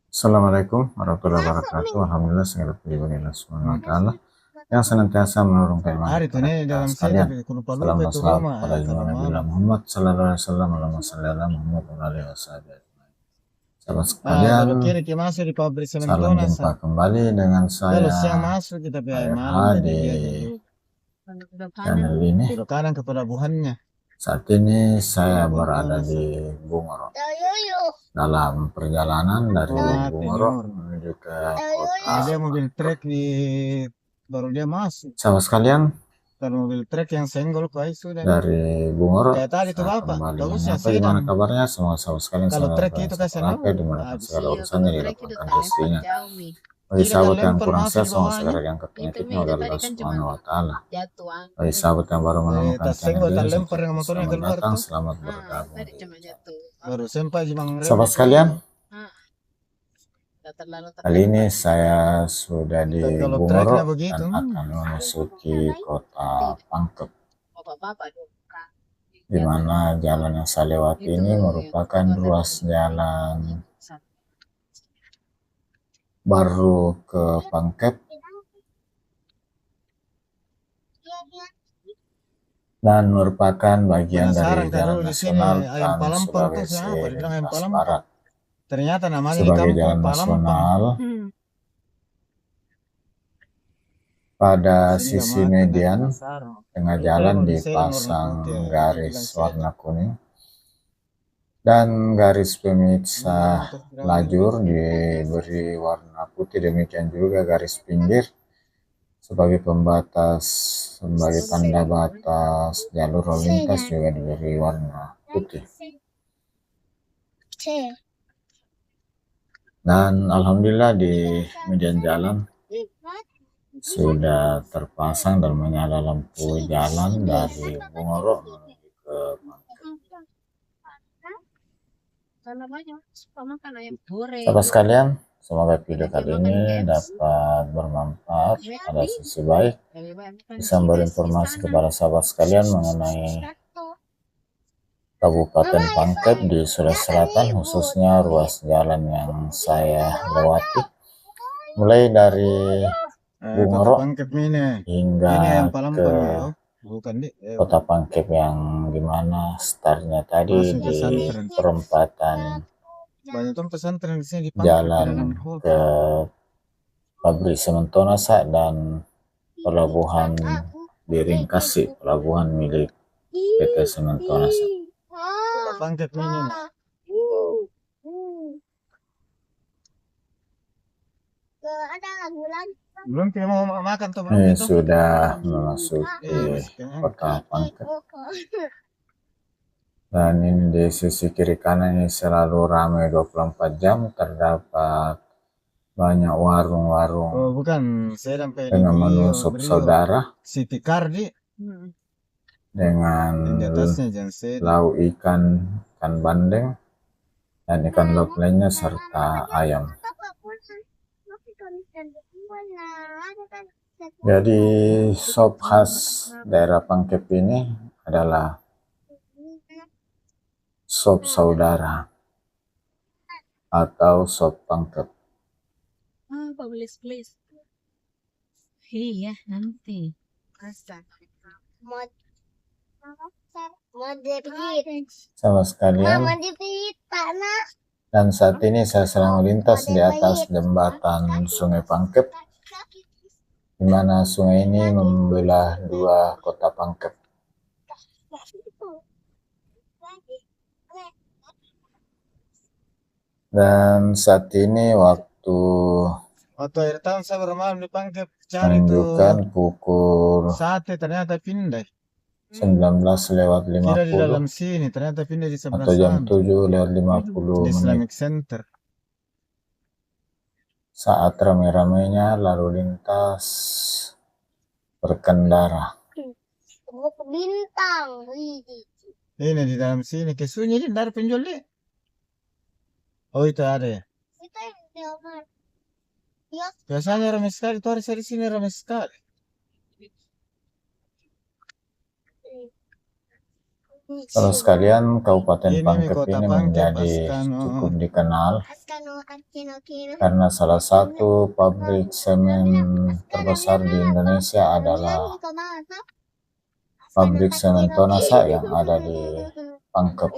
Assalamualaikum warahmatullahi wabarakatuh. Alhamdulillah segala puji bagi Allah Subhanahu wa taala yang senantiasa menurunkan iman Hari itu kepada nih kita dalam sini sekalian. tapi aku lupa Salam lupa dan itu salam rumah kepada kalau junjungan Nabi malam. Muhammad sallallahu alaihi wasallam. Allahumma shalli ala Muhammad wa ala alihi wasallam. Sahabat sekalian, Belok kiri kita masuk di pabrik salam sementara jumpa kembali dengan Kalau saya siang masuk kita ARH malam tadi di biasa. channel ini. Belok kanan ke pelabuhannya. Saat ini saya berada di Bungoro dalam perjalanan dari Mati nih Bungoro orang. menuju ke Nah, dia kota. mobil truk di baru dia masuk. Sahabat sekalian, Kalau mobil truk yang senggol kau sudah nih. dari Bungoro Kayak tadi tuh saya bapak, kembali bagusnya menyapa. sedan. Gimana kabarnya semua sahabat sekalian, Kalau selalu truk itu kasih bersekolah nol, dimudahkan habis. segala Iya, kalau urusannya, trek itu dilapangkan tak lempar rezekinya. jauh mi. Bagi Tidak sahabat ada yang lempar kurang masuk sehat, di semoga bawahnya. segera diangkat Itu penyakitnya mi oleh tadi Allah kan cuma Subhanahu wa taala. jatuh. Bagi sahabat yang baru menemukan Tas channel senggol tak ini, saya lempar yang ucapkan motornya selamat keluar datang, tuh. selamat Ah, bergabung tadi di cuma channel. jatuh. Baru sempat Jimang rem Sahabat itu. sekalian, Ah, tak terlalu kali ini terlempar. saya sudah di Kalau Bungoro treknya begitu. dan akan memasuki kota Tidak. Pangkep, Bapak-bapak dong. di mana jalan yang saya lewati Itu ini yang merupakan tua-tua ruas tadi. jalan baru ke Pangkep dan merupakan bagian dari Penasaran kan Jalan dulu di sini Nasional ayam Trans palampang tuh Sulawesi siapa? Dibilang ayam Lintas palampang. Barat. Ternyata namanya di Sebagai kampung jalan palampang. nasional, pada Sini nggak sisi makan, median penasaran. tengah Itu jalan emang di sedan warna dipasang putih ya. Dia garis bilang sedan. warna kuning dan garis pemisah lajur diberi warna putih, demikian juga garis pinggir sebagai pembatas, sebagai tanda batas jalur lalu lintas juga diberi warna putih. Dan alhamdulillah di median jalan sudah terpasang dan menyala lampu jalan dari Bungoro menuju ke Pangkep. Sahabat sekalian, semoga video kali ini dapat bermanfaat, ada sisi baik, bisa memberi informasi kepada sahabat sekalian mengenai Kabupaten Pangkep di Sulawesi Selatan, khususnya ruas jalan yang saya lewati, mulai dari Bungoro hingga ke kota Pangkep yang dimana startnya tadi di perempatan jalan ke pabrik Sementonasa dan pelabuhan di Ringkasi, pelabuhan milik PT Sementonasa. Belum kita mau makan tuh Ini sudah memasuki kota Pangkep. Dan ini di sisi kiri kanan ini selalu ramai 24 jam, terdapat banyak warung-warung dengan menu sup saudara dengan lauk ikan bandeng dan ikan laut lainnya serta ayam. Jadi sop khas daerah Pangkep ini adalah sop saudara atau sop Pangkep. Please. Iya, nanti. Sama sekalian. Dan saat ini saya sedang melintas di atas jembatan Sungai Pangkep, di mana sungai ini membelah dua kota Pangkep. Dan saat ini waktu akhir tahun saya bermalam di Pangkep cari menunjukkan pukul sate, ternyata pindah 19:50 kira di dalam sini, ternyata pindah di sebelah atau jam sana 7:50 di Islamic Center. Saat ramai-ramainya lalu lintas berkendara. Bintang. Ini di dalam sini kesunyi di dari penjual deh. Oh itu ada ya. Biasanya ramai sekali, tuh hari di sini ramai sekali. Kalau sekalian, Kabupaten Ini Pangkep kota ini Pangkep menjadi Askano. cukup dikenal karena salah satu pabrik semen terbesar di Indonesia adalah pabrik semen Tonasa yang ada di Pangkep.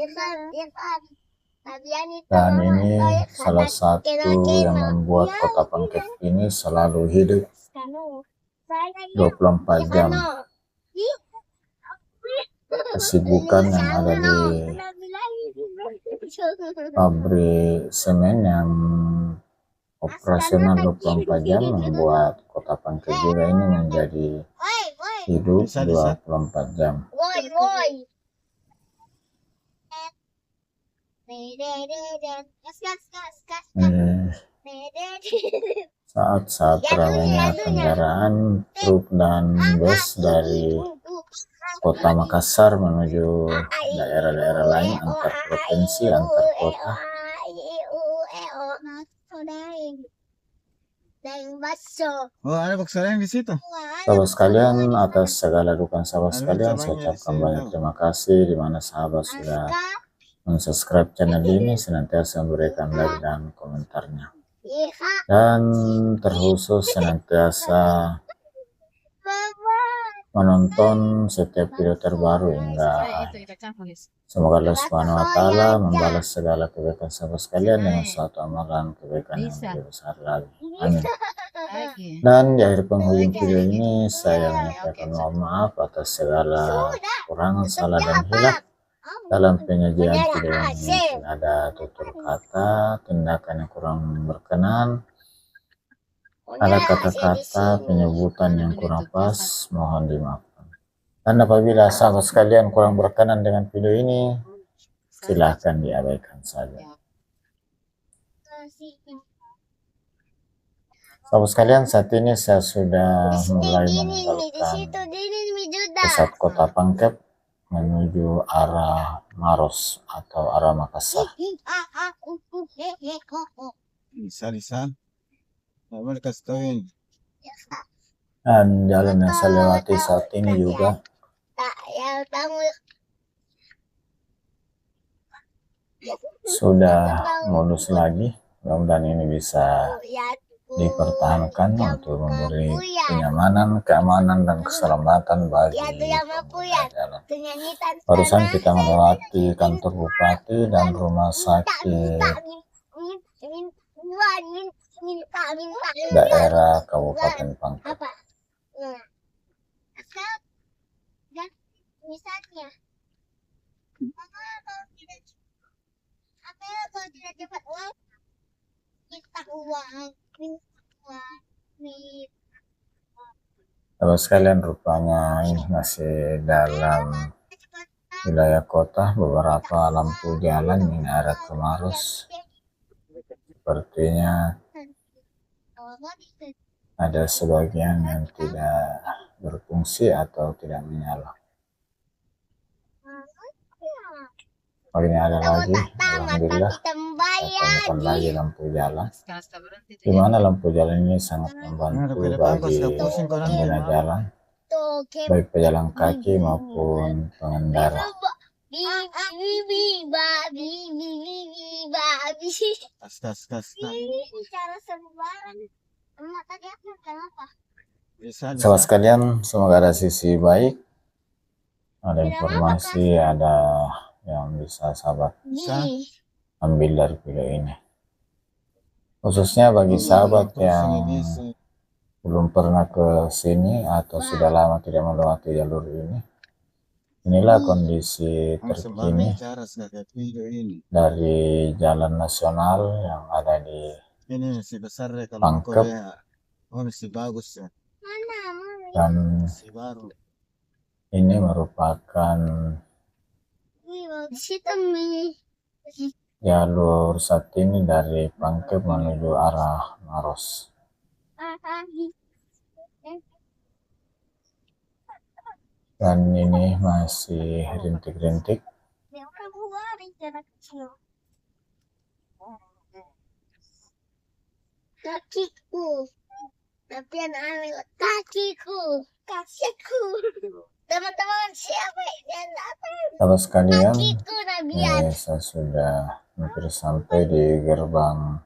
Dan ini salah satu yang membuat kota Pangkep ini selalu hidup 24 jam. Kesibukan yang ada di pabrik semen yang operasional 24 jam membuat kota Pangkep juga ini menjadi hidup 24 jam. Saat-saat ramainya kendaraan truk dan bus dari kota Makassar menuju daerah-daerah lain antar provinsi, antar kota. Oh, ada bakso yang di situ. Sahabat sekalian, atas segala dukungan sahabat Ada sekalian, saya cabangnya di ucapkan sini. banyak terima kasih di mana sahabat sudah mensubscribe channel ini, senantiasa memberikan like dan komentarnya. Dan terkhusus senantiasa menonton setiap video terbaru hingga semoga Allah Subhanahu wa taala membalas segala kebaikan sahabat sekalian dengan suatu amalan kebaikan yang lebih besar lagi. Amin. Dan di akhir penghujung video ini saya menyampaikan mohon maaf atas segala kekurangan, salah dan hilaf dalam penyajian video ini. Mungkin ada tutur kata, tindakan yang kurang berkenan, ada kata-kata penyebutan yang kurang pas, mohon dimaafkan. Dan apabila sahabat sekalian kurang berkenan dengan video ini, silahkan diabaikan saja. Sahabat sekalian, saat ini saya sudah mulai meninggalkan pusat kota Pangkep menuju arah Maros atau arah Makassar. Lisan. Nggak boleh kasih tauin. Dan jalan yang saya lewati saat ini juga sudah mulus lagi. Mudah-mudahan ini bisa dipertahankan untuk memberi kenyamanan, keamanan, dan keselamatan bagi pengguna jalan. Barusan kita melewati kantor bupati dan rumah sakit daerah Kabupaten Pangkep. Sahabat sekalian, rupanya ini masih dalam wilayah kota, beberapa lampu jalan ini arah ke Maros. Sepertinya ada sebagian yang tidak berfungsi atau tidak menyala. Oh, ini ada lagi, alhamdulillah saya temukan lagi lampu jalan, di mana lampu jalan ini sangat membantu bagi pengguna jalan, baik pejalan kaki maupun pengendara. Sahabat sekalian, semoga ada sisi baik, ada informasi, ada yang bisa sahabat ambil dari video ini, khususnya bagi sahabat yang belum pernah ke sini atau sudah lama tidak melewati jalur ini. Inilah kondisi terkini dari jalan nasional yang ada di Pangkep, dan ini merupakan jalur saat ini dari Pangkep menuju arah Maros. Dan ini masih rintik-rintik. Kakiku, tapi anak kakiku. Teman-teman siapa yang datang? Sahabat sekalian, Kakiku Nabian. saya sudah hampir sampai di gerbang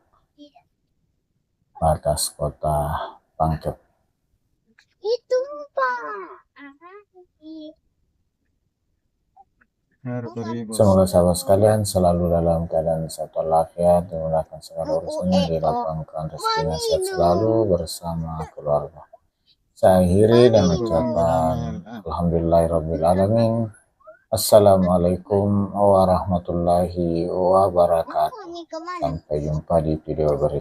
batas kota Pangkep. Itu Pak. Semoga sahabat sekalian selalu dalam keadaan sehat walafiat, dimudahkan segala urusannya, dilapangkan rezekinya, sehat selalu bersama keluarga. Saya akhiri dan ucapan alhamdulillahirrabbilalamin. Assalamualaikum warahmatullahi wabarakatuh. Ini kemana? Sampai jumpa di video berikutnya.